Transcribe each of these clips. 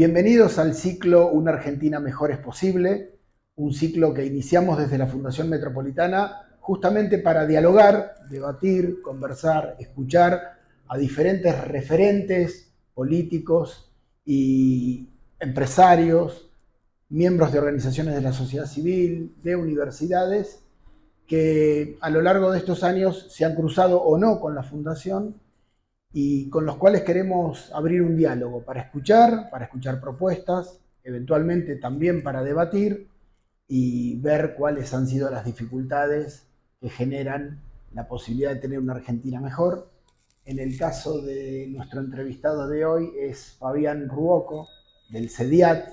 Bienvenidos al ciclo Una Argentina Mejor es Posible, un ciclo que iniciamos desde la Fundación Metropolitana justamente para dialogar, debatir, conversar, escuchar a diferentes referentes políticos y empresarios, miembros de organizaciones de la sociedad civil, de universidades, que a lo largo de estos años se han cruzado o no con la Fundación y con los cuales queremos abrir un diálogo para escuchar propuestas, eventualmente también para debatir y ver cuáles han sido las dificultades que generan la posibilidad de tener una Argentina mejor. En el caso de nuestro entrevistado de hoy es Fabián Ruocco, del CEDIAT,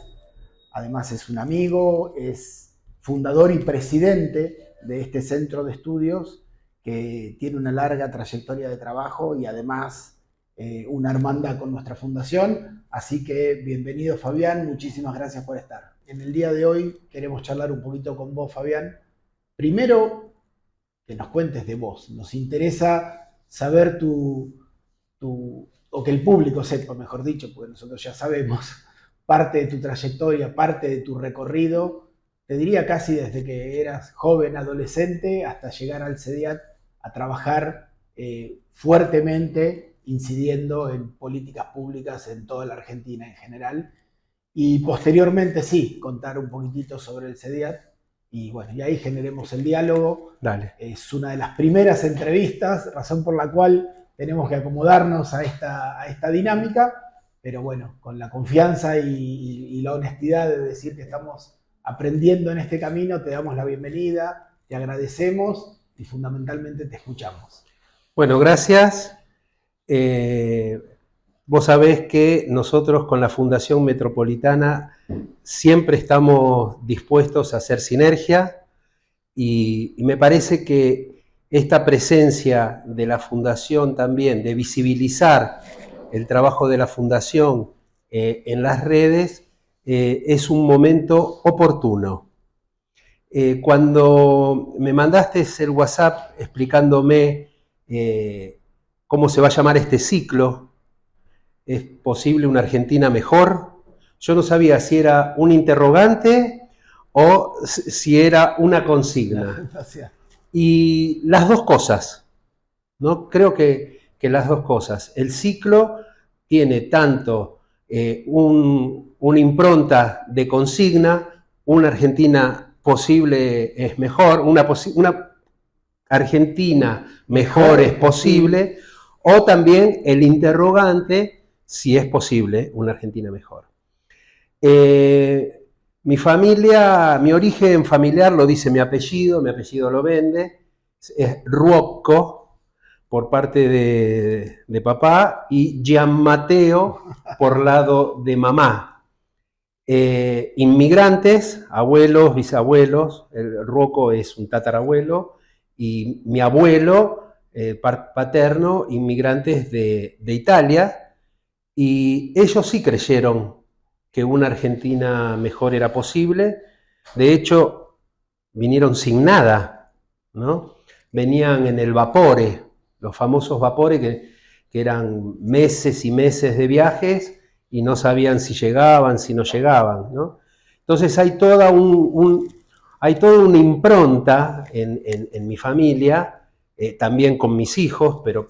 además es un amigo, es fundador y presidente de este centro de estudios que tiene una larga trayectoria de trabajo y además una hermandad con nuestra fundación. Así que bienvenido, Fabián, muchísimas gracias por estar. En el día de hoy queremos charlar un poquito con vos, Fabián. Primero, que nos cuentes de vos. Nos interesa saber o que el público sepa, mejor dicho, porque nosotros ya sabemos, parte de tu trayectoria, parte de tu recorrido, te diría casi desde que eras joven, adolescente, hasta llegar al CEDIAT a trabajar fuertemente, incidiendo en políticas públicas en toda la Argentina en general. Y posteriormente sí, contar un poquitito sobre el CEDIAT. Y bueno, y ahí generemos el diálogo. Dale. Es una de las primeras entrevistas, razón por la cual tenemos que acomodarnos a esta dinámica, pero bueno, con la confianza y la honestidad de decir que estamos aprendiendo en este camino, te damos la bienvenida, te agradecemos y fundamentalmente te escuchamos. Bueno, gracias. Vos sabés que nosotros con la Fundación Metropolitana siempre estamos dispuestos a hacer sinergia y me parece que esta presencia de la Fundación también, de visibilizar el trabajo de la Fundación en las redes, es un momento oportuno. Cuando me mandaste el WhatsApp explicándome cómo se va a llamar este ciclo, ¿es posible una Argentina mejor? Yo no sabía si era un interrogante o si era una consigna. Y las dos cosas, ¿no? Creo que las dos cosas. El ciclo tiene tanto una impronta de consigna, una Argentina posible es mejor, una Argentina mejor es posible, o también el interrogante, si es posible una Argentina mejor. Mi familia, mi origen familiar lo dice mi apellido lo vende, es Ruocco por parte de papá y Gianmateo por lado de mamá. Inmigrantes, abuelos, bisabuelos, el Ruocco es un tatarabuelo y mi abuelo paterno, inmigrantes de Italia. Y ellos sí creyeron que una Argentina mejor era posible. De hecho, vinieron sin nada, ¿no? Venían en el Vapore, los famosos Vapore que eran meses y meses de viajes y no sabían si llegaban, si no llegaban, ¿no? Entonces hay toda una impronta en mi familia, también con mis hijos, pero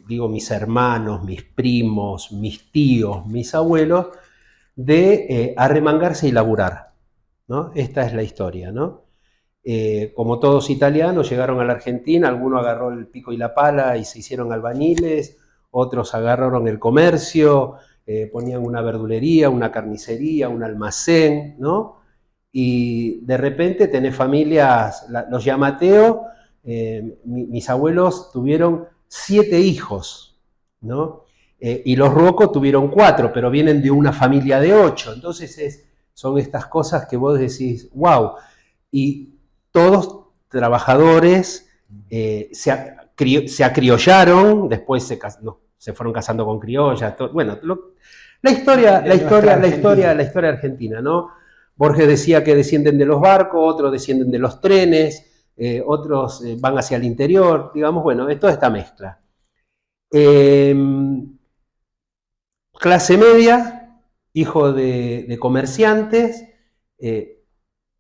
digo mis hermanos, mis primos, mis tíos, mis abuelos, de arremangarse y laburar, ¿no? Esta es la historia, ¿no? Como todos italianos, llegaron a la Argentina, alguno agarró el pico y la pala y se hicieron albañiles, otros agarraron el comercio, ponían una verdulería, una carnicería, un almacén, ¿no? Y de repente tenés familias, los Gianmateo, mis abuelos tuvieron 7 hijos, ¿no? Y los Ruocco tuvieron 4, pero vienen de una familia de 8. Entonces son estas cosas que vos decís, wow. Y todos trabajadores se acriollaron, después se fueron casando con criollas. Bueno, la historia argentina, ¿no? Borges decía que descienden de los barcos, otros descienden de los trenes, otros van hacia el interior, digamos, bueno, es toda esta mezcla. Clase media, hijo de comerciantes,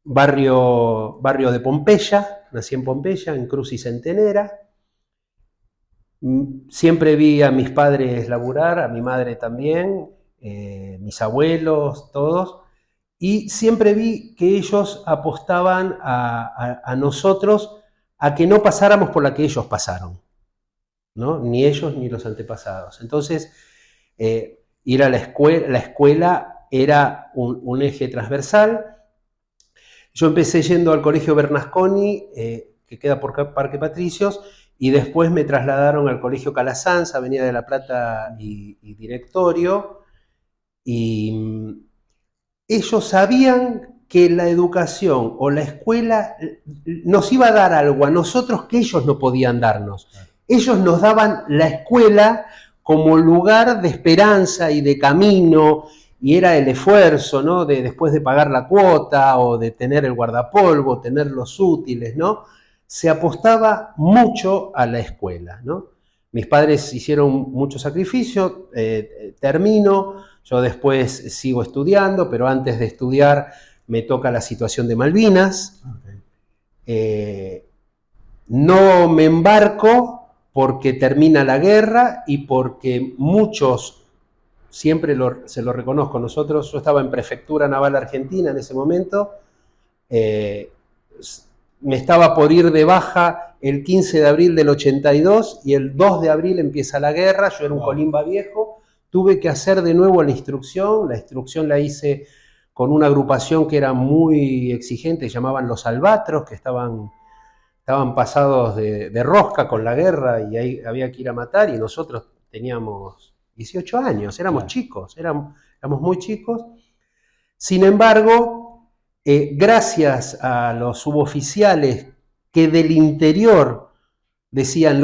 barrio de Pompeya, nací en Pompeya, en Cruz y Centenera. Siempre vi a mis padres laburar, a mi madre también, mis abuelos, todos, y siempre vi que ellos apostaban a nosotros a que no pasáramos por la que ellos pasaron, ¿no? Ni ellos ni los antepasados. Entonces, ir a la escuela era un eje transversal. Yo empecé yendo al colegio Bernasconi, que queda por Parque Patricios, y después me trasladaron al colegio Calasanz, Avenida de la Plata y Directorio, y ellos sabían que la educación o la escuela nos iba a dar algo a nosotros que ellos no podían darnos. Ellos nos daban la escuela como lugar de esperanza y de camino, y era el esfuerzo, ¿no? Después de pagar la cuota o de tener el guardapolvo, tener los útiles, ¿no? Se apostaba mucho a la escuela, ¿no? Mis padres hicieron mucho sacrificio, termino, yo después sigo estudiando, pero antes de estudiar me toca la situación de Malvinas. No me embarco porque termina la guerra y porque muchos, siempre se lo reconozco, yo estaba en Prefectura Naval Argentina en ese momento, me estaba por ir de baja el 15 de abril del 82 y el 2 de abril empieza la guerra, yo era un colimba viejo, tuve que hacer de nuevo la instrucción la hice con una agrupación que era muy exigente, llamaban los Albatros, que estaban pasados de rosca con la guerra y ahí había que ir a matar, y nosotros teníamos 18 años, éramos chicos, éramos muy chicos. Sin embargo, gracias a los suboficiales que del interior decían,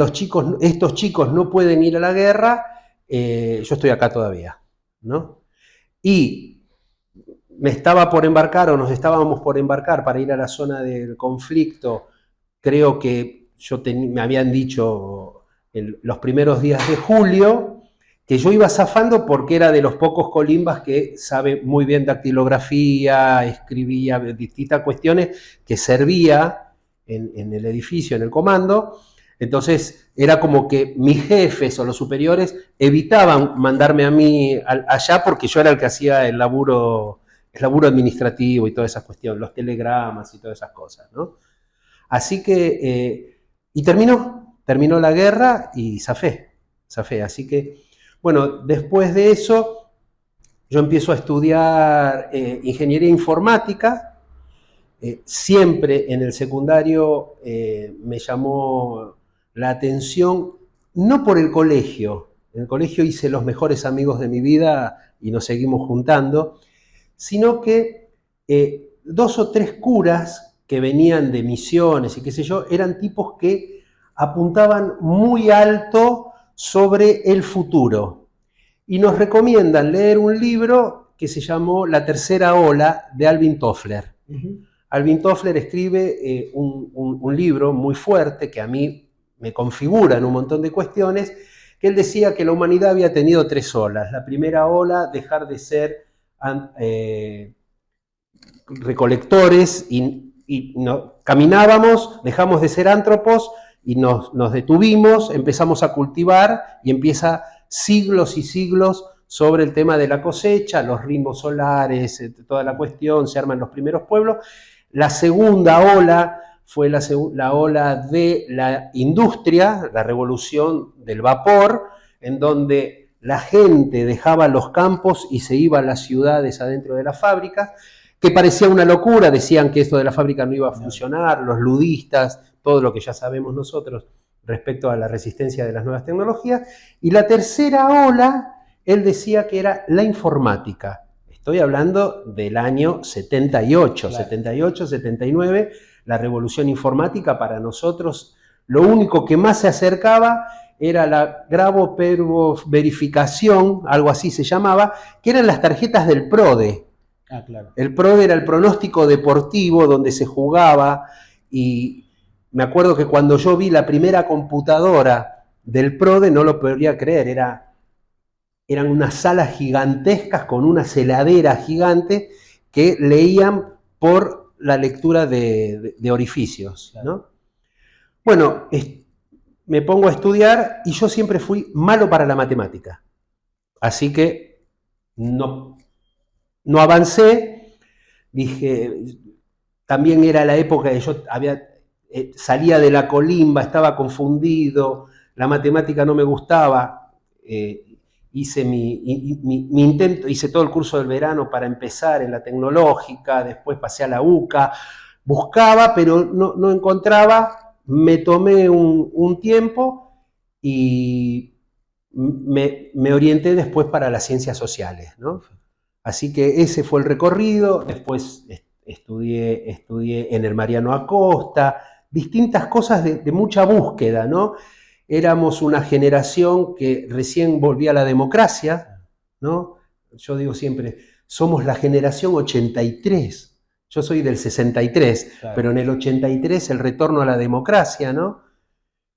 estos chicos no pueden ir a la guerra, yo estoy acá todavía, ¿no? Y nos estábamos por embarcar para ir a la zona del conflicto. Creo que me habían dicho en los primeros días de julio que yo iba zafando porque era de los pocos colimbas que sabe muy bien dactilografía, escribía distintas cuestiones, que servía en el edificio, en el comando. Entonces era como que mis jefes o los superiores evitaban mandarme a mí allá porque yo era el que hacía el laburo administrativo y todas esas cuestiones, los telegramas y todas esas cosas, ¿no? Así que, y terminó la guerra y zafé. Así que, bueno, después de eso, yo empiezo a estudiar ingeniería informática. Siempre en el secundario me llamó la atención, no por el colegio, en el colegio hice los mejores amigos de mi vida y nos seguimos juntando, sino que 2 o 3 curas que venían de misiones y qué sé yo, eran tipos que apuntaban muy alto sobre el futuro. Y nos recomiendan leer un libro que se llamó La Tercera Ola, de Alvin Toffler. Alvin Toffler escribe un libro muy fuerte que a mí me configura en un montón de cuestiones, que él decía que la humanidad había tenido 3 olas. La primera ola, dejar de ser recolectores y caminábamos, dejamos de ser ántropos y nos detuvimos, empezamos a cultivar y empieza siglos y siglos sobre el tema de la cosecha, los ritmos solares, toda la cuestión, se arman los primeros pueblos. La segunda ola fue la ola de la industria, la revolución del vapor, en donde la gente dejaba los campos y se iba a las ciudades adentro de las fábricas, que parecía una locura, decían que esto de la fábrica no iba a funcionar, los ludistas, todo lo que ya sabemos nosotros respecto a la resistencia de las nuevas tecnologías. Y la tercera ola, él decía que era la informática. Estoy hablando del año 78, claro. 78, 79, la revolución informática para nosotros, lo único que más se acercaba era la grabo-verificación, algo así se llamaba, que eran las tarjetas del PRODE. Claro. El PRODE era el pronóstico deportivo donde se jugaba, y me acuerdo que cuando yo vi la primera computadora del PRODE no lo podía creer, era eran unas salas gigantescas con unas heladeras gigantes que leían por la lectura de orificios, ¿no? Bueno, me pongo a estudiar y yo siempre fui malo para la matemática. Así que no avancé. Dije, también era la época que yo salía de la colimba, estaba confundido, la matemática no me gustaba. Hice mi intento, hice todo el curso del verano para empezar en la tecnológica, después pasé a la UCA, buscaba, pero no encontraba. Me tomé un tiempo y me orienté después para las ciencias sociales, ¿no? Así que ese fue el recorrido. Después estudié en el Mariano Acosta, distintas cosas de mucha búsqueda, ¿no? Éramos una generación que recién volvía a la democracia, ¿no? Yo digo siempre, somos la generación 83. Yo soy del 63, claro. Pero en el 83 el retorno a la democracia, ¿no?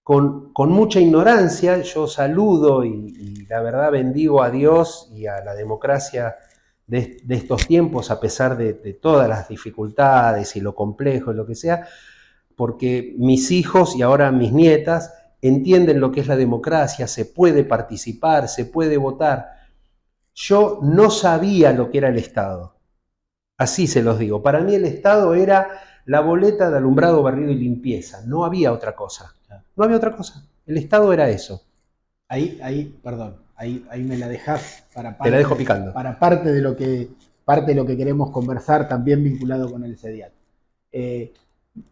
Con mucha ignorancia, yo saludo y la verdad bendigo a Dios y a la democracia de estos tiempos, a pesar de todas las dificultades y lo complejo y lo que sea, porque mis hijos y ahora mis nietas entienden lo que es la democracia, se puede participar, se puede votar. Yo no sabía lo que era el Estado. Así se los digo. Para mí el Estado era la boleta de alumbrado, barrido y limpieza. No había otra cosa. No había otra cosa. El Estado era eso. Ahí me la dejás para parte. Te la dejo picando. Para parte de lo que queremos conversar, también vinculado con el CEDIAT.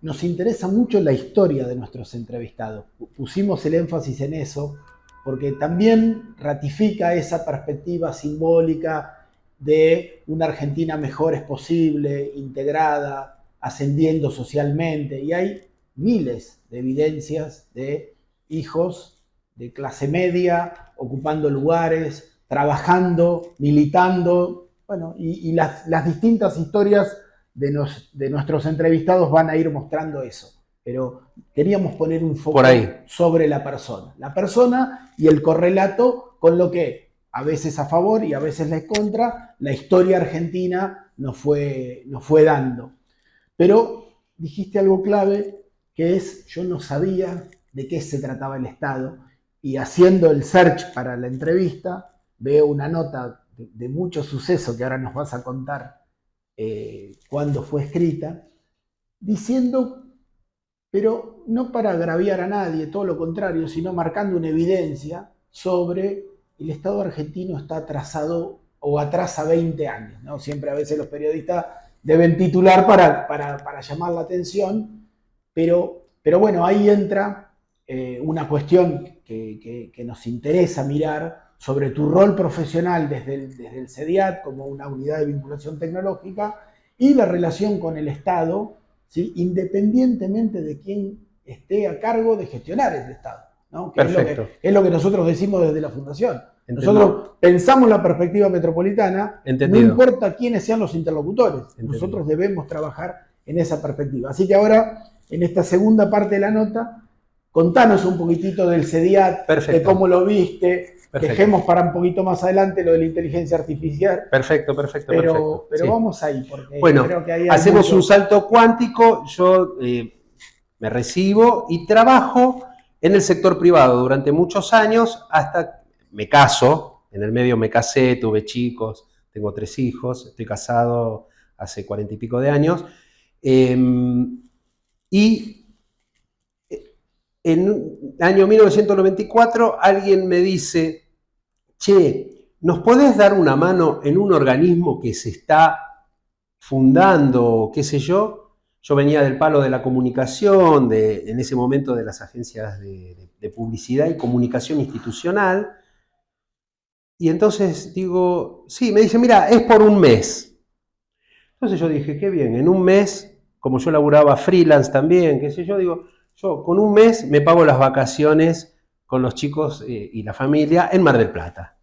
Nos interesa mucho la historia de nuestros entrevistados. Pusimos el énfasis en eso porque también ratifica esa perspectiva simbólica de una Argentina mejor es posible, integrada, ascendiendo socialmente. Y hay miles de evidencias de hijos de clase media ocupando lugares, trabajando, militando. Bueno, y las distintas historias de nuestros entrevistados van a ir mostrando eso. Pero queríamos poner un foco sobre la persona y el correlato con lo que a veces a favor y a veces en contra la historia argentina nos fue dando. Pero dijiste algo clave, que es, yo no sabía de qué se trataba el Estado, y haciendo el search para la entrevista veo una nota de mucho suceso que ahora nos vas a contar cuándo fue escrita, diciendo, pero no para agraviar a nadie, todo lo contrario, sino marcando una evidencia sobre el Estado argentino está atrasado o atrasa 20 años, ¿no? Siempre a veces los periodistas deben titular para llamar la atención, pero bueno, ahí entra una cuestión que nos interesa mirar sobre tu rol profesional desde el CEDIAT como una unidad de vinculación tecnológica y la relación con el Estado, ¿sí? Independientemente de quién esté a cargo de gestionar el Estado, ¿no? Que es lo que nosotros decimos desde la Fundación. Entendido. Nosotros pensamos la perspectiva metropolitana, entendido. No importa quiénes sean los interlocutores, entendido. Nosotros debemos trabajar en esa perspectiva. Así que ahora, en esta segunda parte de la nota, contanos un poquitito del CEDIAT, de cómo lo viste. Perfecto. Dejemos para un poquito más adelante lo de la inteligencia artificial. Pero sí. Vamos ahí, porque bueno, creo que ahí hacemos un salto cuántico. Yo me recibo y trabajo en el sector privado durante muchos años hasta me caso. En el medio me casé, tuve chicos, tengo 3 hijos, estoy casado hace 40 y pico de años. Y en el año 1994 alguien me dice, che, ¿nos podés dar una mano en un organismo que se está fundando, qué sé yo? Yo venía del palo de la comunicación, en ese momento de las agencias de publicidad y comunicación institucional. Y entonces digo, sí, me dice, mira, es por un mes. Entonces yo dije, qué bien, en un mes, como yo laburaba freelance también, qué sé yo, digo, yo con un mes me pago las vacaciones con los chicos y la familia en Mar del Plata.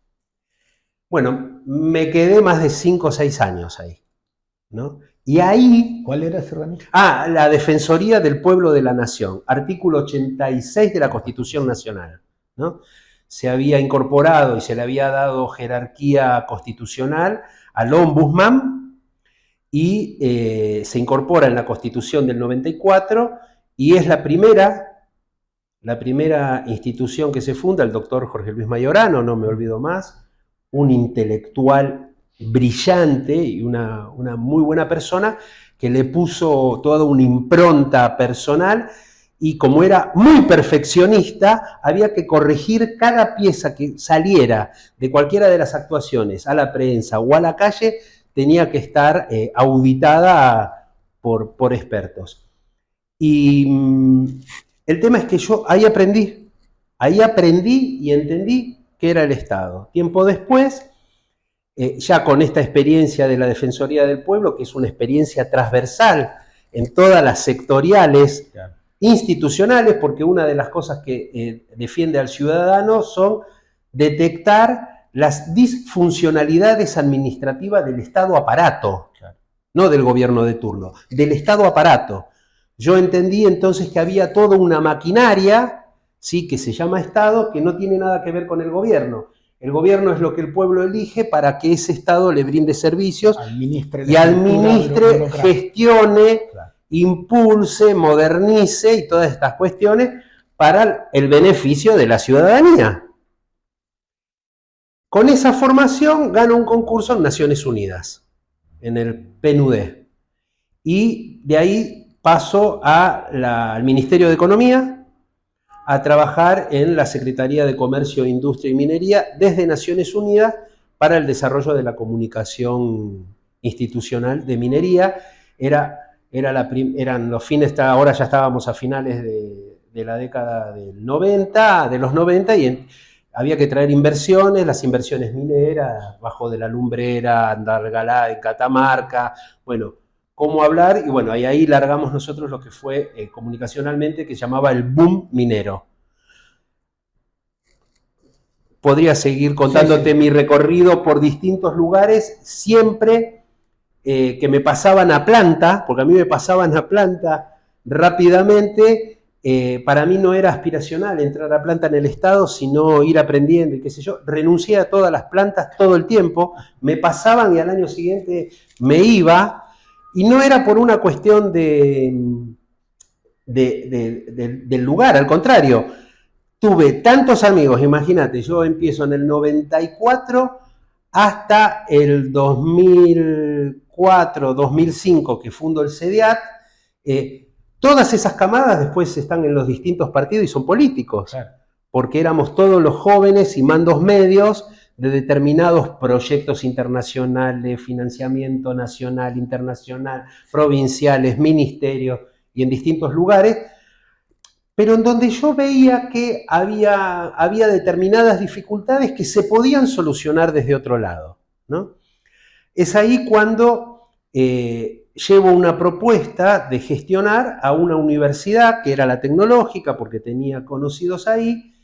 Bueno, me quedé más de 5 o 6 años ahí, ¿no? Y ahí... ¿Cuál era ese organismo? La Defensoría del Pueblo de la Nación, artículo 86 de la Constitución Nacional, ¿no? se había incorporado y se le había dado jerarquía constitucional al ombudsman y se incorpora en la Constitución del 94 y es la primera institución que se funda, el doctor Jorge Luis Mayorano, no me olvido más, un intelectual brillante y una muy buena persona que le puso toda una impronta personal y como era muy perfeccionista, había que corregir cada pieza que saliera de cualquiera de las actuaciones a la prensa o a la calle, tenía que estar auditada por expertos. Y el tema es que yo ahí aprendí y entendí qué era el Estado. Tiempo después, ya con esta experiencia de la Defensoría del Pueblo, que es una experiencia transversal en todas las sectoriales institucionales, porque una de las cosas que defiende al ciudadano son detectar las disfuncionalidades administrativas del Estado aparato, no del gobierno de turno, del Estado aparato. Yo entendí entonces que había toda una maquinaria, ¿sí?, que se llama Estado, que no tiene nada que ver con el gobierno. El gobierno es lo que el pueblo elige para que ese Estado le brinde servicios y administre, gestione, impulse, modernice y todas estas cuestiones para el beneficio de la ciudadanía. Con esa formación gano un concurso en Naciones Unidas, en el PNUD. Y de ahí paso al Ministerio de Economía, a trabajar en la Secretaría de Comercio, Industria y Minería desde Naciones Unidas para el desarrollo de la comunicación institucional de minería. Eran los fines, ahora ya estábamos a finales de la década de los 90 y había que traer inversiones, las inversiones mineras, Bajo de la Lumbrera, Andalgalá, en Catamarca, bueno, cómo hablar, y bueno, ahí largamos nosotros lo que fue comunicacionalmente, que se llamaba el boom minero. Podría seguir contándote mi recorrido por distintos lugares, siempre que me pasaban a planta, porque a mí me pasaban a planta rápidamente. Para mí no era aspiracional entrar a planta en el Estado, sino ir aprendiendo y qué sé yo. Renuncié a todas las plantas todo el tiempo, me pasaban y al año siguiente me iba. Y no era por una cuestión del lugar, al contrario. Tuve tantos amigos, imagínate, yo empiezo en el 94 hasta el 2004, 2005 que fundo el CEDIAT. Todas esas camadas después están en los distintos partidos y son políticos, claro, porque éramos todos los jóvenes y mandos medios de determinados proyectos internacionales, financiamiento nacional, internacional, provinciales, ministerios y en distintos lugares, pero en donde yo veía que había determinadas dificultades que se podían solucionar desde otro lado, ¿no? Es ahí cuando llevo una propuesta de gestionar a una universidad, que era la tecnológica, porque tenía conocidos ahí,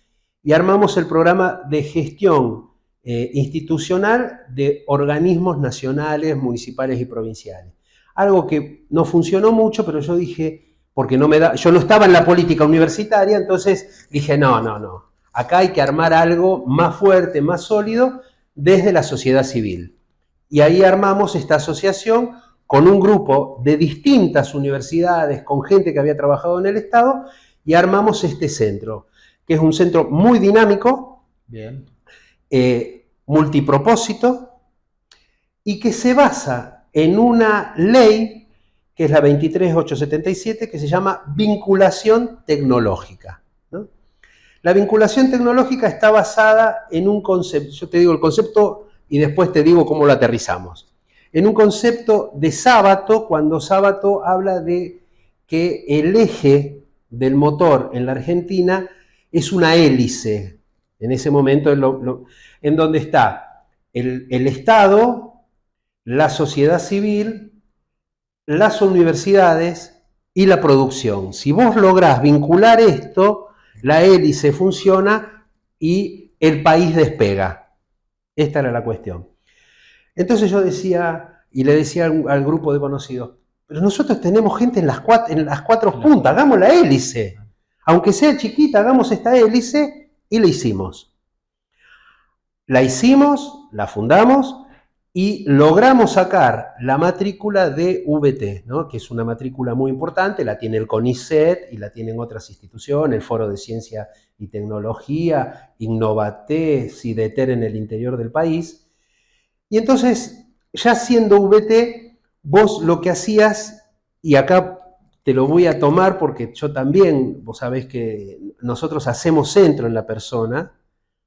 y armamos el programa de gestión institucional de organismos nacionales, municipales y provinciales. Algo que no funcionó mucho, pero yo dije, porque yo no estaba en la política universitaria, entonces dije, no, acá hay que armar algo más fuerte, más sólido, desde la sociedad civil. Y ahí armamos esta asociación con un grupo de distintas universidades, con gente que había trabajado en el Estado, y armamos este centro, que es un centro muy dinámico, bien, multipropósito, y que se basa en una ley, que es la 23877, que se llama vinculación tecnológica, ¿no? La vinculación tecnológica está basada en un concepto, yo te digo el concepto y después te digo cómo lo aterrizamos. En un concepto de Sábato, cuando Sábato habla de que el eje del motor en la Argentina es una hélice. En ese momento en donde está el Estado, la sociedad civil, las universidades y la producción. Si vos lográs vincular esto, la hélice funciona y el país despega. Esta era la cuestión. Entonces yo decía, y le decía al grupo de conocidos, pero nosotros tenemos gente en las cuatro puntas, hagamos la hélice. Aunque sea chiquita, hagamos esta hélice, y la hicimos. La hicimos, la fundamos y logramos sacar la matrícula de VT, ¿no? Que es una matrícula muy importante, la tiene el CONICET y la tienen otras instituciones, el Foro de Ciencia y Tecnología, Innovate, CIDETER en el interior del país. Y entonces, ya siendo VT, vos lo que hacías, y acá te lo voy a tomar porque yo también, vos sabés que nosotros hacemos centro en la persona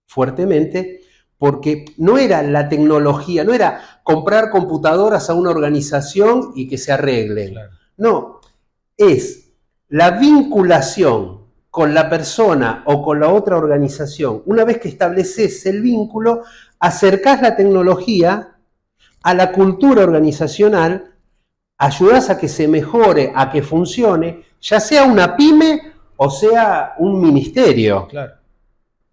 fuertemente, porque no era la tecnología, no era comprar computadoras a una organización y que se arreglen. Claro. No, es la vinculación con la persona o con la otra organización. Una vez que estableces el vínculo, acercás la tecnología a la cultura organizacional, ayudás a que se mejore, a que funcione, ya sea una pyme o sea un ministerio. Claro.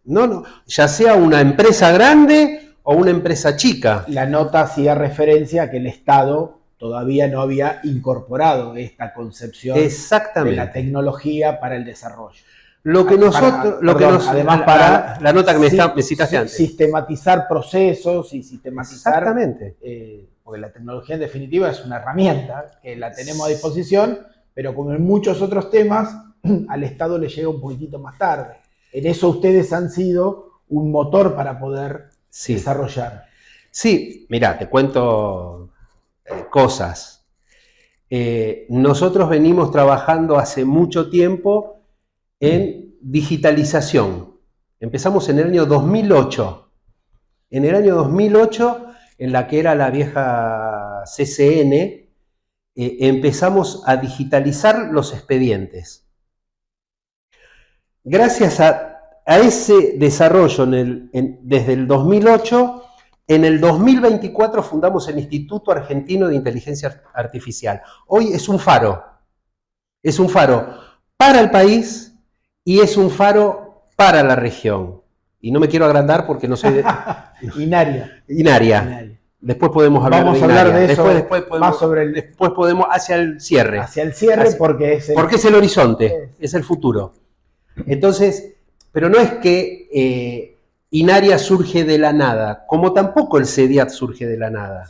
No, ya sea una empresa grande o una empresa chica. La nota hacía referencia a que el Estado todavía no había incorporado esta concepción de la tecnología para el desarrollo. Lo que además para la nota que me citaste antes. Sistematizar procesos y sistematizar. Exactamente. Porque la tecnología en definitiva es una herramienta que la tenemos a disposición, pero como en muchos otros temas, al Estado le llega un poquitito más tarde. En eso ustedes han sido un motor para poder desarrollar. Sí, mira, te cuento cosas. Nosotros venimos trabajando hace mucho tiempo en digitalización. Empezamos en el año 2008. En el año 2008, en la que era la vieja CCN, empezamos a digitalizar los expedientes. Gracias a ese desarrollo desde el 2008, en el 2024 fundamos el Instituto Argentino de Inteligencia Artificial. Hoy es un faro para el país y es un faro para la región. Y no me quiero agrandar porque no soy de... Inaria. Después podemos hablar de eso. Después podemos hacia el cierre. Porque es el horizonte, es el futuro. Entonces, pero no es que Inaria surge de la nada, como tampoco el CEDIAT surge de la nada.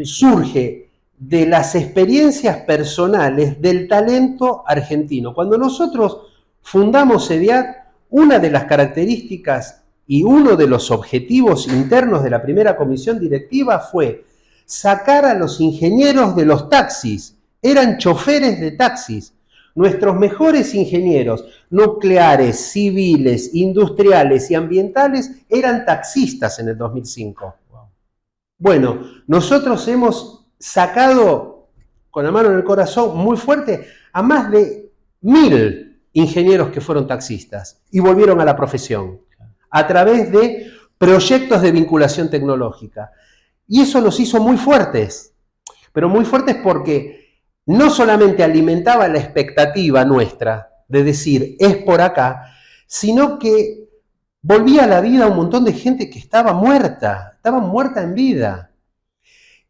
Surge de las experiencias personales del talento argentino. Cuando nosotros fundamos CEDIAT, una de las características y uno de los objetivos internos de la primera comisión directiva fue sacar a los ingenieros de los taxis. Eran choferes de taxis. Nuestros mejores ingenieros nucleares, civiles, industriales y ambientales eran taxistas en el 2005. Bueno, nosotros hemos sacado, con la mano en el corazón, muy fuerte, a más de 1000 ingenieros que fueron taxistas y volvieron a la profesión a través de proyectos de vinculación tecnológica. Y eso los hizo muy fuertes, pero muy fuertes porque no solamente alimentaba la expectativa nuestra de decir, es por acá, sino que volvía a la vida a un montón de gente que estaba muerta en vida.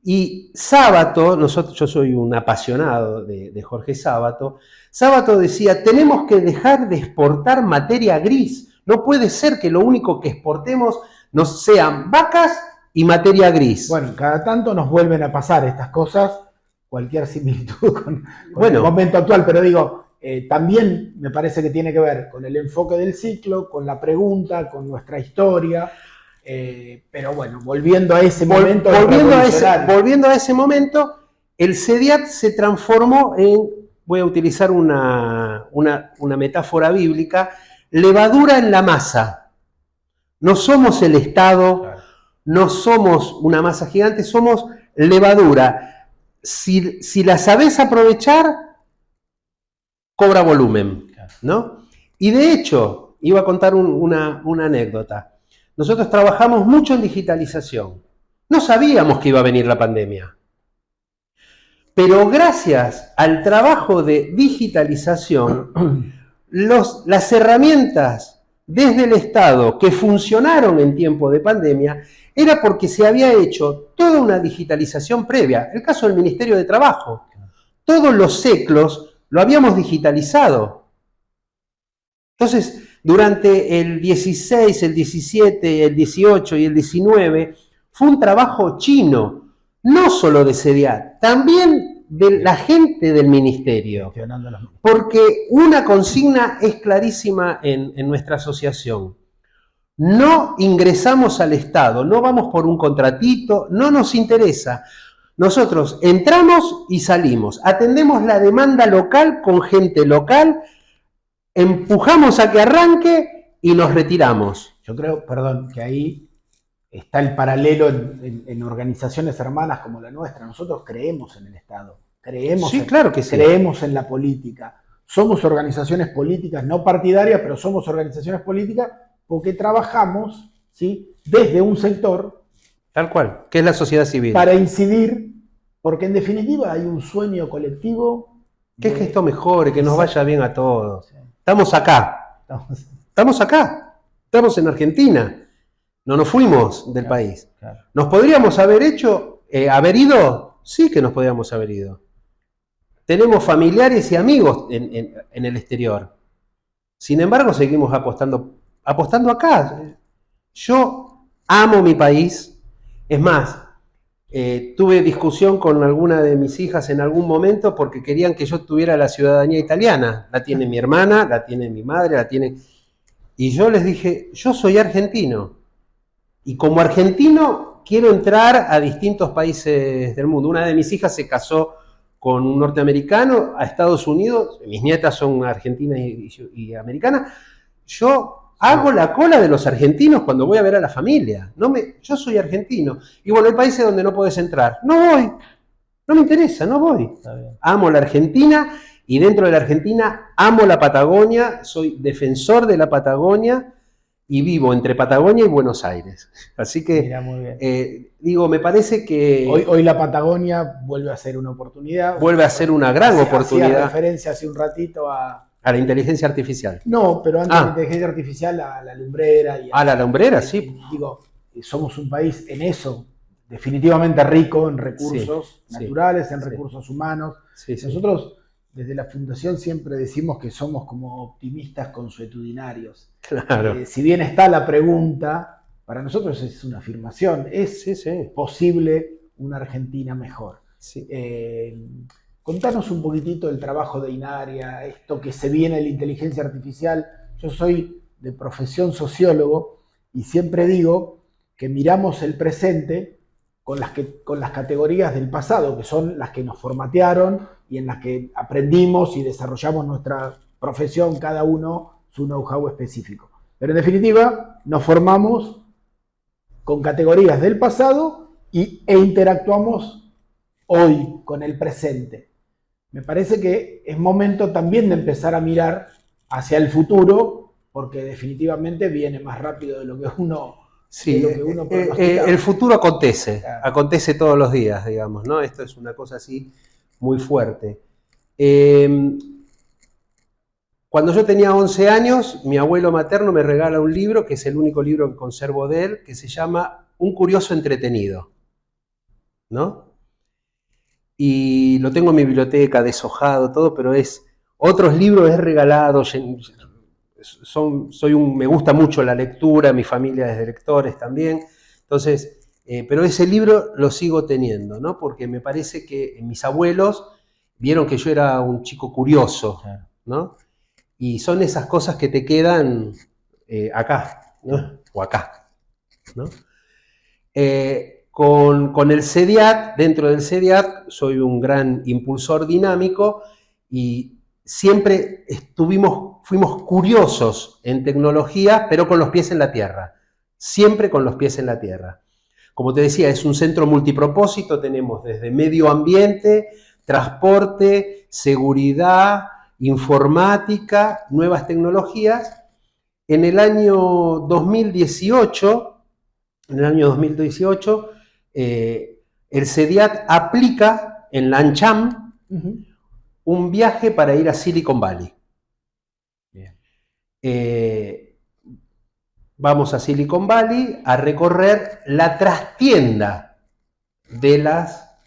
Y Sábato, yo soy un apasionado de Jorge Sábato, Sábato decía, tenemos que dejar de exportar materia gris. No puede ser que lo único que exportemos nos sean vacas y materia gris. Bueno, cada tanto nos vuelven a pasar estas cosas, cualquier similitud con el momento actual, pero digo, también me parece que tiene que ver con el enfoque del ciclo, con la pregunta, con nuestra historia, pero bueno, volviendo a ese momento. Volviendo a ese momento, el CEDIAT se transformó en, voy a utilizar una metáfora bíblica, levadura en la masa. No somos el Estado, claro. No somos una masa gigante, somos levadura. Si la sabés aprovechar, cobra volumen, ¿no? Y de hecho, iba a contar una anécdota. Nosotros trabajamos mucho en digitalización. No sabíamos que iba a venir la pandemia. Pero gracias al trabajo de digitalización, las herramientas desde el Estado que funcionaron en tiempo de pandemia era porque se había hecho toda una digitalización previa. El caso del Ministerio de Trabajo. Todos los ciclos lo habíamos digitalizado. Entonces, durante el 16, el 17, el 18 y el 19 fue un trabajo chino, no solo de CEDIAT, también de la gente del ministerio. Porque una consigna es clarísima en nuestra asociación. No ingresamos al Estado, no vamos por un contratito, no nos interesa. Nosotros entramos y salimos, atendemos la demanda local con gente local, empujamos a que arranque y nos retiramos. Yo creo, perdón, que ahí está el paralelo en organizaciones hermanas como la nuestra. Nosotros creemos en el Estado, claro que sí. Creemos en la política. Somos organizaciones políticas, no partidarias, pero somos organizaciones políticas porque trabajamos, ¿sí?, desde un sector. Tal cual, que es la sociedad civil. Para incidir, porque en definitiva hay un sueño colectivo. Que esto mejore, que nos vaya bien a todos. Estamos acá. Estamos acá. Estamos en Argentina. No nos fuimos del país. Claro. ¿Nos podríamos haber ido? Sí que nos podríamos haber ido. Tenemos familiares y amigos en el exterior. Sin embargo, seguimos apostando acá. Yo amo mi país. Es más, tuve discusión con alguna de mis hijas en algún momento porque querían que yo tuviera la ciudadanía italiana. La tiene mi hermana, la tiene mi madre, la tiene... Y yo les dije, yo soy argentino. Y como argentino quiero entrar a distintos países del mundo. Una de mis hijas se casó con un norteamericano a Estados Unidos. Mis nietas son argentinas y americanas. Yo hago la cola de los argentinos cuando voy a ver a la familia. Yo soy argentino. Y bueno, hay países donde no podés entrar. No voy. No me interesa, no voy. Amo la Argentina y dentro de la Argentina amo la Patagonia. Soy defensor de la Patagonia y vivo entre Patagonia y Buenos Aires. Así que, mira, muy bien. Me parece que... Hoy la Patagonia vuelve a ser una oportunidad. Vuelve a ser una gran oportunidad. Hacía referencia hace un ratito a la inteligencia artificial. No, pero antes de la inteligencia artificial, a la lumbrera. La lumbrera, sí. Digo, somos un país en eso, definitivamente rico en recursos naturales, en recursos humanos. Nosotros, desde la Fundación, siempre decimos que somos como optimistas consuetudinarios. Claro. Si bien está la pregunta, para nosotros es una afirmación. ¿Es posible una Argentina mejor? Sí. Contanos un poquitito el trabajo de Inaria, esto que se viene de la inteligencia artificial. Yo soy de profesión sociólogo y siempre digo que miramos el presente con las categorías del pasado, que son las que nos formatearon y en las que aprendimos y desarrollamos nuestra profesión, cada uno su know-how específico. Pero en definitiva, nos formamos con categorías del pasado e interactuamos hoy con el presente. Me parece que es momento también de empezar a mirar hacia el futuro, porque definitivamente viene más rápido de lo que uno... Sí, el futuro acontece, acontece todos los días, digamos, ¿no? Esto es una cosa así muy fuerte. Cuando yo tenía 11 años, mi abuelo materno me regala un libro, que es el único libro que conservo de él, que se llama Un curioso entretenido, ¿no? Y lo tengo en mi biblioteca, deshojado, todo, pero otros libros he regalado, me gusta mucho la lectura, mi familia es de lectores también, entonces, pero ese libro lo sigo teniendo, ¿no? Porque me parece que mis abuelos vieron que yo era un chico curioso, ¿no? Y son esas cosas que te quedan acá, ¿no? O acá, ¿no? Con el CEDIAT, dentro del CEDIAT, soy un gran impulsor dinámico y siempre fuimos curiosos en tecnología, pero con los pies en la tierra. Siempre con los pies en la tierra. Como te decía, es un centro multipropósito, tenemos desde medio ambiente, transporte, seguridad, informática, nuevas tecnologías. En el año 2018, el CEDIAT aplica en la ANCHAM un viaje para ir a Silicon Valley. Vamos a Silicon Valley a recorrer la trastienda de las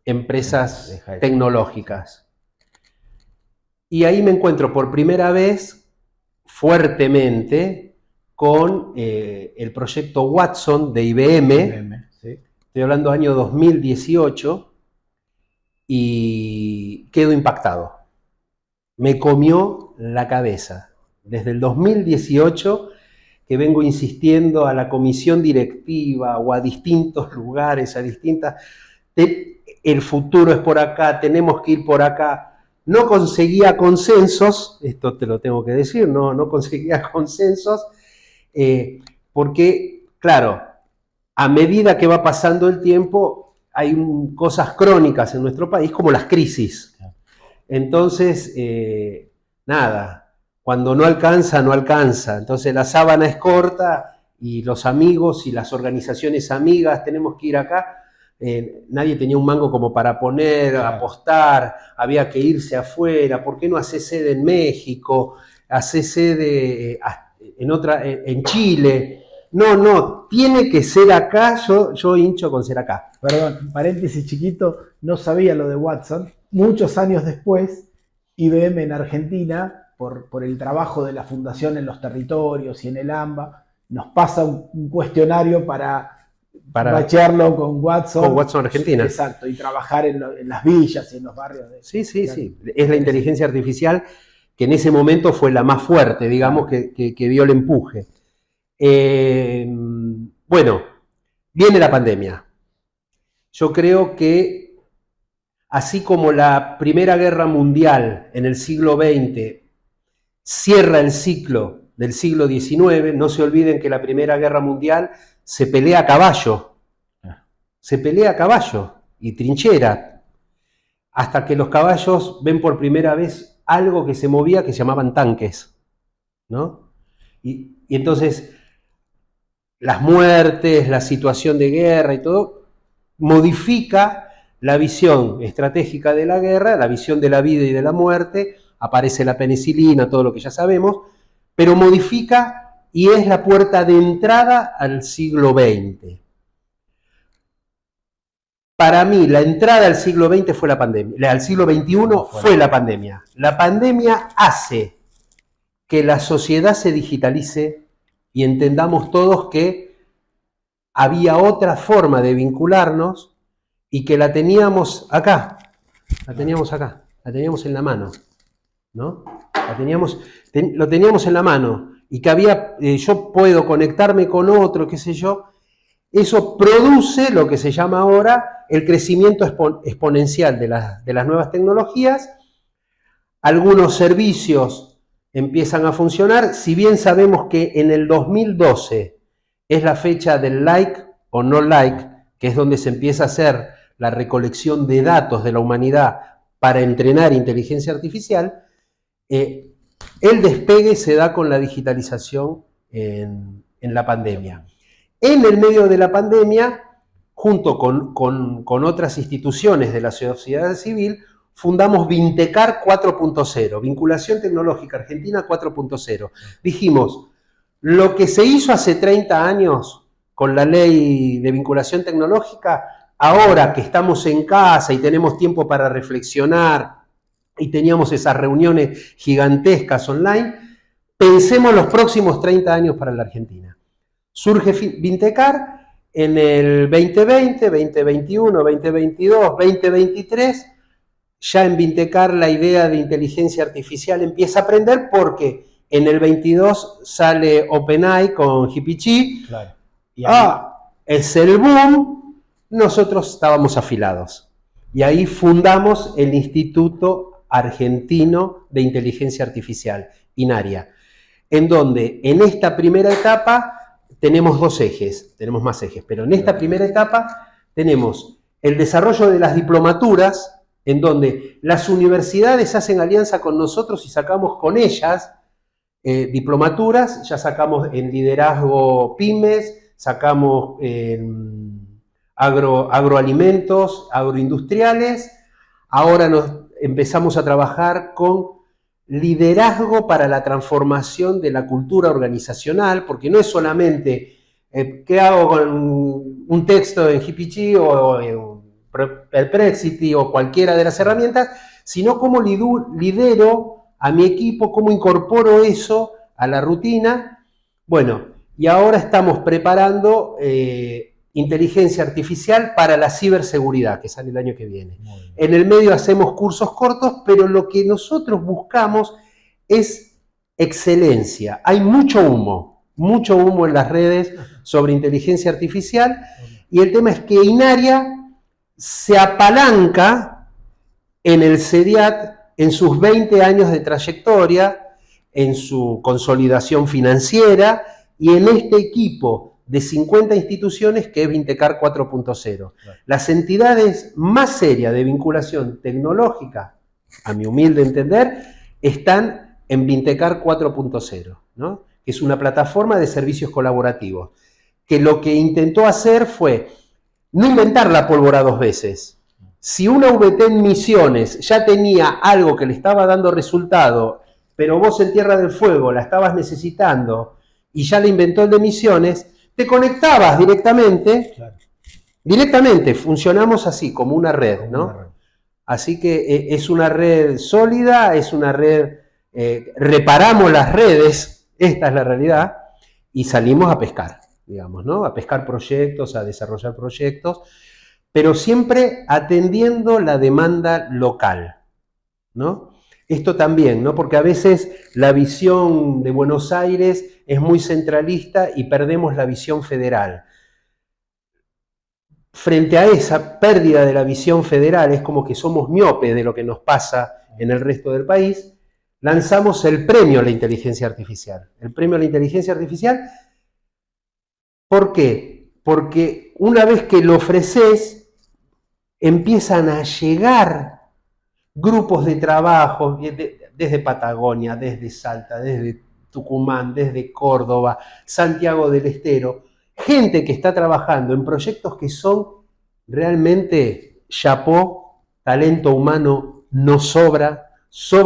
empresas tecnológicas. Y ahí me encuentro por primera vez fuertemente con el proyecto Watson de IBM. Sí. Estoy hablando año 2018 y quedo impactado. Me comió la cabeza. Desde el 2018 que vengo insistiendo a la comisión directiva o a distintos lugares, a distintas... El futuro es por acá, tenemos que ir por acá. No conseguía consensos, esto te lo tengo que decir, no conseguía consensos, porque, claro, a medida que va pasando el tiempo, hay cosas crónicas en nuestro país, como las crisis. Entonces, nada, cuando no alcanza, no alcanza. Entonces la sábana es corta y los amigos y las organizaciones amigas tenemos que ir acá. Nadie tenía un mango como para poner, apostar, había que irse afuera. ¿Por qué no hace sede en México? Hace sede en Chile. No, tiene que ser acá, yo hincho con ser acá. Perdón, paréntesis chiquito, no sabía lo de Watson. Muchos años después, IBM en Argentina, por el trabajo de la fundación en los territorios y en el AMBA, nos pasa un cuestionario para bachearlo con Watson. Con Watson Argentina. Exacto, y trabajar en las villas y en los barrios. Sí. Es la inteligencia artificial que en ese momento fue la más fuerte, digamos, que dio el empuje. Bueno, viene la pandemia. Yo creo que así como la Primera Guerra Mundial en el siglo XX cierra el ciclo del siglo XIX, no se olviden que la Primera Guerra Mundial se pelea a caballo. Se pelea a caballo y trinchera, hasta que los caballos ven por primera vez algo que se movía que se llamaban tanques, ¿no? Y entonces las muertes, la situación de guerra y todo, modifica la visión estratégica de la guerra, la visión de la vida y de la muerte, aparece la penicilina, todo lo que ya sabemos, pero modifica y es la puerta de entrada al siglo XX. Para mí, la entrada al siglo XX fue la pandemia, al siglo XXI fue la pandemia. La pandemia hace que la sociedad se digitalice y entendamos todos que había otra forma de vincularnos y que la teníamos acá, la teníamos en la mano, ¿no? Lo teníamos en la mano y que había, yo puedo conectarme con otro, qué sé yo. Eso produce lo que se llama ahora el crecimiento exponencial de las nuevas tecnologías. Algunos servicios empiezan a funcionar, si bien sabemos que en el 2012 es la fecha del like o no like, que es donde se empieza a hacer la recolección de datos de la humanidad para entrenar inteligencia artificial, el despegue se da con la digitalización en la pandemia. En el medio de la pandemia, junto con otras instituciones de la sociedad civil, fundamos Vintecar 4.0, Vinculación Tecnológica Argentina 4.0. Dijimos, lo que se hizo hace 30 años con la ley de vinculación tecnológica, ahora que estamos en casa y tenemos tiempo para reflexionar y teníamos esas reuniones gigantescas online, pensemos los próximos 30 años para la Argentina. Surge Vintecar en el 2020, 2021, 2022, 2023. Ya en Vintecar la idea de inteligencia artificial empieza a aprender porque en el 22 sale OpenAI con GPT. Claro. Es el boom. Nosotros estábamos afilados. Y ahí fundamos el Instituto Argentino de Inteligencia Artificial, INARIA, en donde en esta primera etapa tenemos dos ejes, tenemos más ejes, pero en esta primera etapa tenemos el desarrollo de las diplomaturas, en donde las universidades hacen alianza con nosotros y sacamos con ellas diplomaturas, ya sacamos en liderazgo pymes, sacamos en agroalimentos, agroindustriales, ahora empezamos a trabajar con liderazgo para la transformación de la cultura organizacional, porque no es solamente qué hago con un texto en GPT o en Perplexity o cualquiera de las herramientas, sino cómo lidero a mi equipo, cómo incorporo eso a la rutina. Bueno, y ahora estamos preparando inteligencia artificial para la ciberseguridad, que sale el año que viene. En el medio hacemos cursos cortos, pero lo que nosotros buscamos es excelencia. Hay mucho humo en las redes sobre inteligencia artificial, y el tema es que Inaria se apalanca en el CEDIAT, en sus 20 años de trayectoria, en su consolidación financiera y en este equipo de 50 instituciones que es Vintecar 4.0. Claro. Las entidades más serias de vinculación tecnológica, a mi humilde entender, están en Vintecar 4.0, ¿no? Que es una plataforma de servicios colaborativos, que lo que intentó hacer fue no inventar la pólvora dos veces. Si una VT en Misiones ya tenía algo que le estaba dando resultado, pero vos en Tierra del Fuego la estabas necesitando y ya la inventó el de Misiones, te conectabas directamente. Claro. Directamente, funcionamos así, como una red, ¿no? Así que es una red sólida, es una red, reparamos las redes, esta es la realidad, y salimos a pescar, digamos, ¿no? A pescar proyectos, a desarrollar proyectos, pero siempre atendiendo la demanda local, ¿no? Esto también, ¿no? Porque a veces la visión de Buenos Aires es muy centralista y perdemos la visión federal. Frente a esa pérdida de la visión federal, es como que somos miopes de lo que nos pasa en el resto del país, lanzamos el premio a la inteligencia artificial. El premio a la inteligencia artificial, ¿por qué? Porque una vez que lo ofreces, empiezan a llegar grupos de trabajo desde Patagonia, desde Salta, desde Tucumán, desde Córdoba, Santiago del Estero, gente que está trabajando en proyectos que son realmente chapó, talento humano no sobra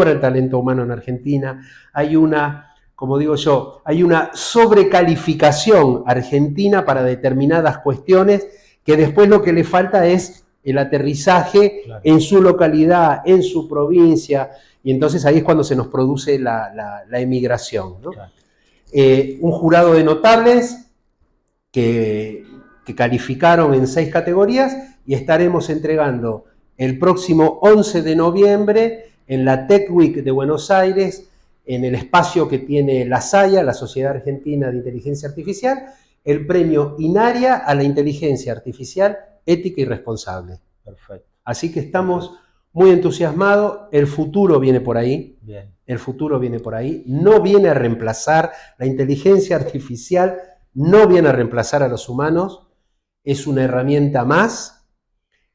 el talento humano en Argentina, hay una, como digo yo, hay una sobrecalificación argentina para determinadas cuestiones que después lo que le falta es el aterrizaje, claro, en su localidad, en su provincia, y entonces ahí es cuando se nos produce la emigración, ¿no? Claro. Un jurado de notables que calificaron en 6 categorías y estaremos entregando el próximo 11 de noviembre en la Tech Week de Buenos Aires, en el espacio que tiene la SAIA, la Sociedad Argentina de Inteligencia Artificial, el premio Inaria a la inteligencia artificial ética y responsable. Perfecto. Así que estamos muy entusiasmados, el futuro viene por ahí. Bien. El futuro viene por ahí, no viene a reemplazar, la inteligencia artificial no viene a reemplazar a los humanos, es una herramienta más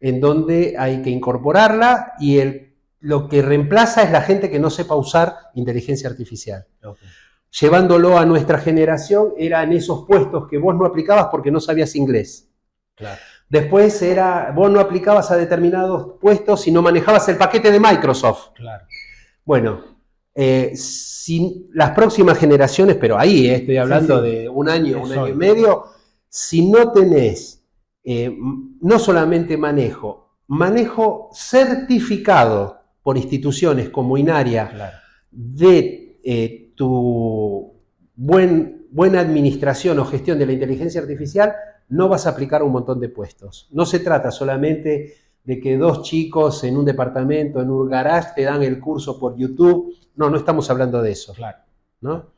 en donde hay que incorporarla y lo que reemplaza es la gente que no sepa usar inteligencia artificial. Okay. Llevándolo a nuestra generación, eran esos puestos que vos no aplicabas porque no sabías inglés. Claro. Después vos no aplicabas a determinados puestos si no manejabas el paquete de Microsoft. Claro. Bueno, si las próximas generaciones, pero ahí estoy hablando de un año y medio, si no tenés no solamente manejo certificado por instituciones como Inaria, claro, de tu buena administración o gestión de la inteligencia artificial, no vas a aplicar un montón de puestos. No se trata solamente de que 2 chicos en un departamento, en un garage, te dan el curso por YouTube. No estamos hablando de eso. Claro. ¿No?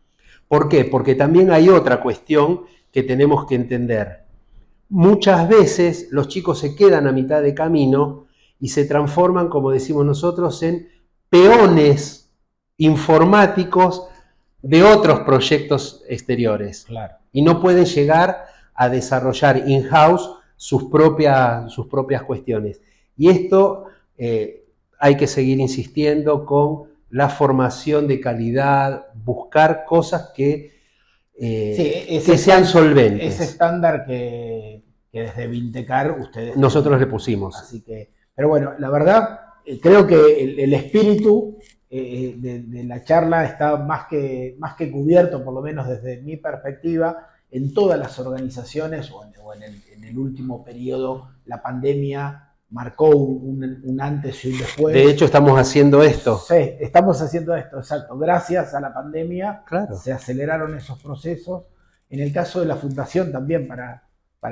¿Por qué? Porque también hay otra cuestión que tenemos que entender. Muchas veces los chicos se quedan a mitad de camino y se transforman, como decimos nosotros, en peones informáticos de otros proyectos exteriores. Claro. Y no pueden llegar a desarrollar in-house sus propias cuestiones. Y esto hay que seguir insistiendo con la formación de calidad, buscar cosas que sean solventes. Ese estándar que desde Vintecar nosotros le pusimos. Así que, pero bueno, la verdad, creo que el espíritu de la charla está más que cubierto, por lo menos desde mi perspectiva, en todas las organizaciones o en el último periodo. La pandemia marcó un antes y un después. De hecho, estamos haciendo esto. Sí, estamos haciendo esto, exacto. Gracias a la pandemia Claro. se aceleraron esos procesos. En el caso de la fundación también, para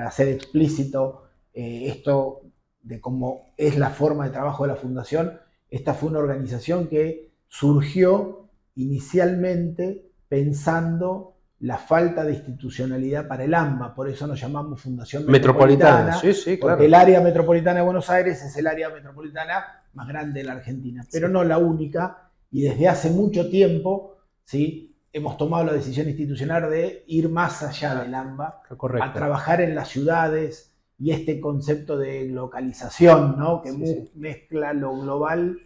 hacer explícito esto de cómo es la forma de trabajo de la fundación, esta fue una organización que surgió inicialmente pensando la falta de institucionalidad para el AMBA, por eso nos llamamos Fundación Metropolitana, Sí, sí, claro. porque el área metropolitana de Buenos Aires es el área metropolitana más grande de la Argentina, pero no la única, y desde hace mucho tiempo, ¿sí?, hemos tomado la decisión institucional de ir más allá del AMBA, Correcto. a trabajar en las ciudades, y este concepto de localización, ¿no?, que Sí. mezcla lo global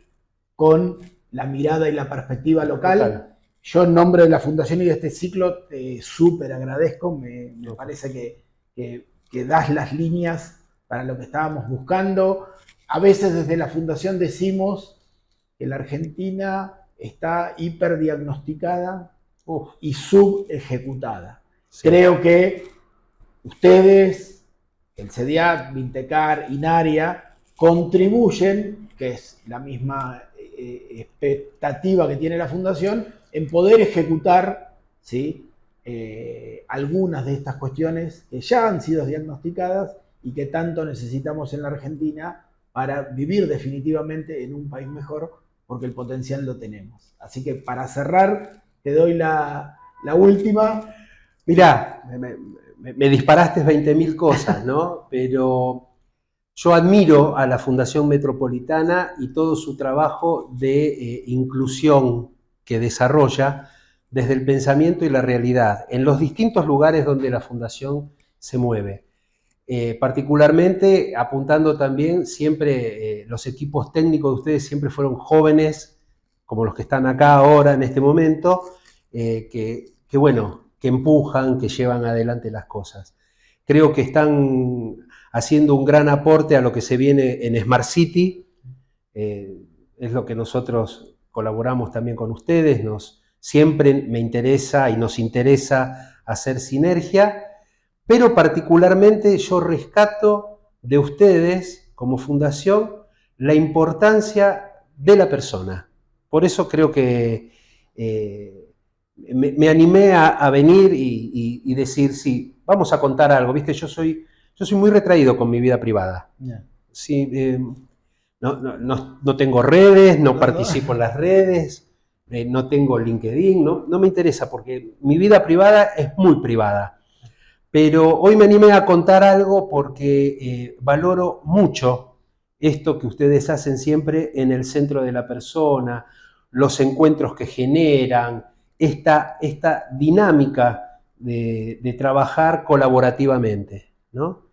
con la mirada y la perspectiva local. Total. Yo en nombre de la Fundación y de este ciclo te súper agradezco, me parece que das las líneas para lo que estábamos buscando. A veces desde la Fundación decimos que la Argentina está hiperdiagnosticada y subejecutada. Sí. Creo que ustedes, el CEDIAC, Vintecar, INARIA, contribuyen, que es la misma expectativa que tiene la Fundación, en poder ejecutar, ¿sí?, algunas de estas cuestiones que ya han sido diagnosticadas y que tanto necesitamos en la Argentina para vivir definitivamente en un país mejor, porque el potencial lo tenemos. Así que para cerrar, te doy la última. Mirá, me disparaste 20.000 cosas, ¿no? Pero yo admiro a la Fundación Metropolitana y todo su trabajo de inclusión que desarrolla desde el pensamiento y la realidad en los distintos lugares donde la Fundación se mueve. Particularmente apuntando también siempre, los equipos técnicos de ustedes siempre fueron jóvenes, como los que están acá ahora en este momento, que empujan, que llevan adelante las cosas. Creo que están haciendo un gran aporte a lo que se viene en Smart City, es lo que nosotros colaboramos también con ustedes, siempre me interesa y nos interesa hacer sinergia, pero particularmente yo rescato de ustedes como fundación la importancia de la persona. Por eso creo que me animé a venir y decir, sí, vamos a contar algo, ¿viste? Yo soy muy retraído con mi vida privada. Yeah. Sí, no tengo redes, no participo en las redes, no tengo LinkedIn, no me interesa porque mi vida privada es muy privada. Pero hoy me animé a contar algo porque valoro mucho esto que ustedes hacen siempre en el centro de la persona, los encuentros que generan, esta dinámica de trabajar colaborativamente, ¿no?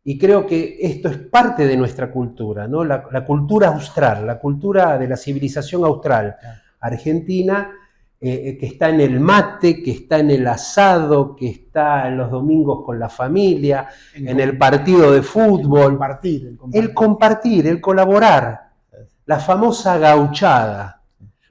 Y creo que esto es parte de nuestra cultura, ¿no? La cultura austral, la cultura de la civilización austral, argentina, que está en el mate, que está en el asado, que está en los domingos con la familia, en el partido de fútbol. El compartir, el colaborar, la famosa gauchada.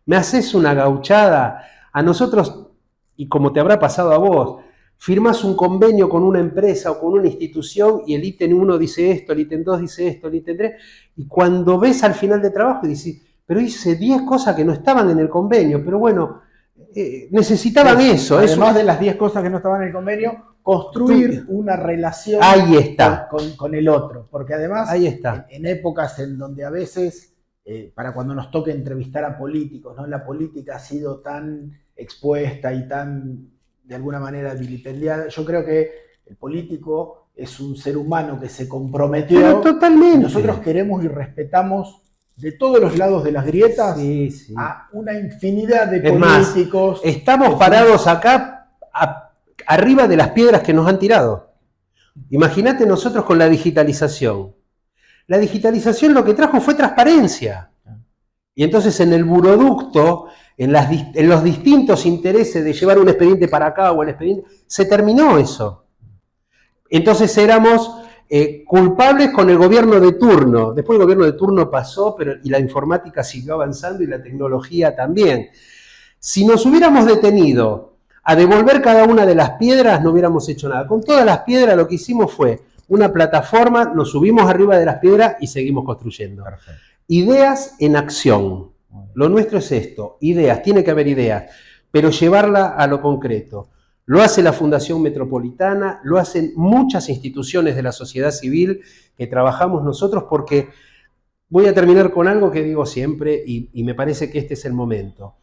¿Me haces una gauchada? A nosotros, y como te habrá pasado a vos, firmás un convenio con una empresa o con una institución y el ítem 1 dice esto, el ítem 2 dice esto, el ítem 3, y cuando ves al final de trabajo dices, pero hice 10 cosas que no estaban en el convenio, pero bueno, necesitaban eso. Además de las 10 cosas que no estaban en el convenio, construir una relación ahí está. Con el otro, porque además ahí está. En épocas en donde a veces, para cuando nos toca entrevistar a políticos, ¿no?, la política ha sido tan expuesta y tan, de alguna manera, vilipendiada. Yo creo que el político es un ser humano que se comprometió. Pero totalmente. Y nosotros queremos y respetamos de todos los lados de las grietas a una infinidad de políticos. Más, estamos parados acá arriba de las piedras que nos han tirado. Imagínate nosotros con la digitalización. La digitalización lo que trajo fue transparencia. Y entonces en el buroducto, en los distintos intereses de llevar un expediente para acá o el expediente, se terminó eso. Entonces éramos culpables con el gobierno de turno. Después el gobierno de turno pasó, y la informática siguió avanzando y la tecnología también. Si nos hubiéramos detenido a devolver cada una de las piedras, no hubiéramos hecho nada. Con todas las piedras lo que hicimos fue una plataforma, nos subimos arriba de las piedras y seguimos construyendo. Perfecto. Ideas en acción. Lo nuestro es esto, ideas, tiene que haber ideas, pero llevarla a lo concreto. Lo hace la Fundación Metropolitana, lo hacen muchas instituciones de la sociedad civil que trabajamos nosotros, porque voy a terminar con algo que digo siempre y me parece que este es el momento.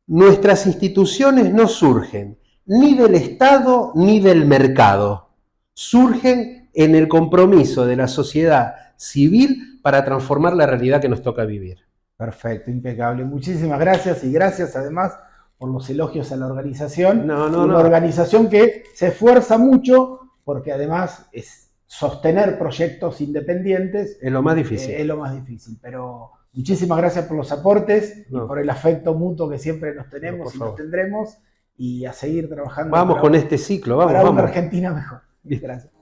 Nuestras instituciones no surgen ni del Estado ni del mercado, surgen en el compromiso de la sociedad civil para transformar la realidad que nos toca vivir. Perfecto, impecable. Muchísimas gracias y gracias además por los elogios a la organización. Una organización que se esfuerza mucho porque además es sostener proyectos independientes. Es lo más difícil. Es lo más difícil, pero muchísimas gracias por los aportes y por el afecto mutuo que siempre nos tenemos y nos tendremos, y a seguir trabajando. Vamos con este ciclo, para una Argentina mejor. Gracias.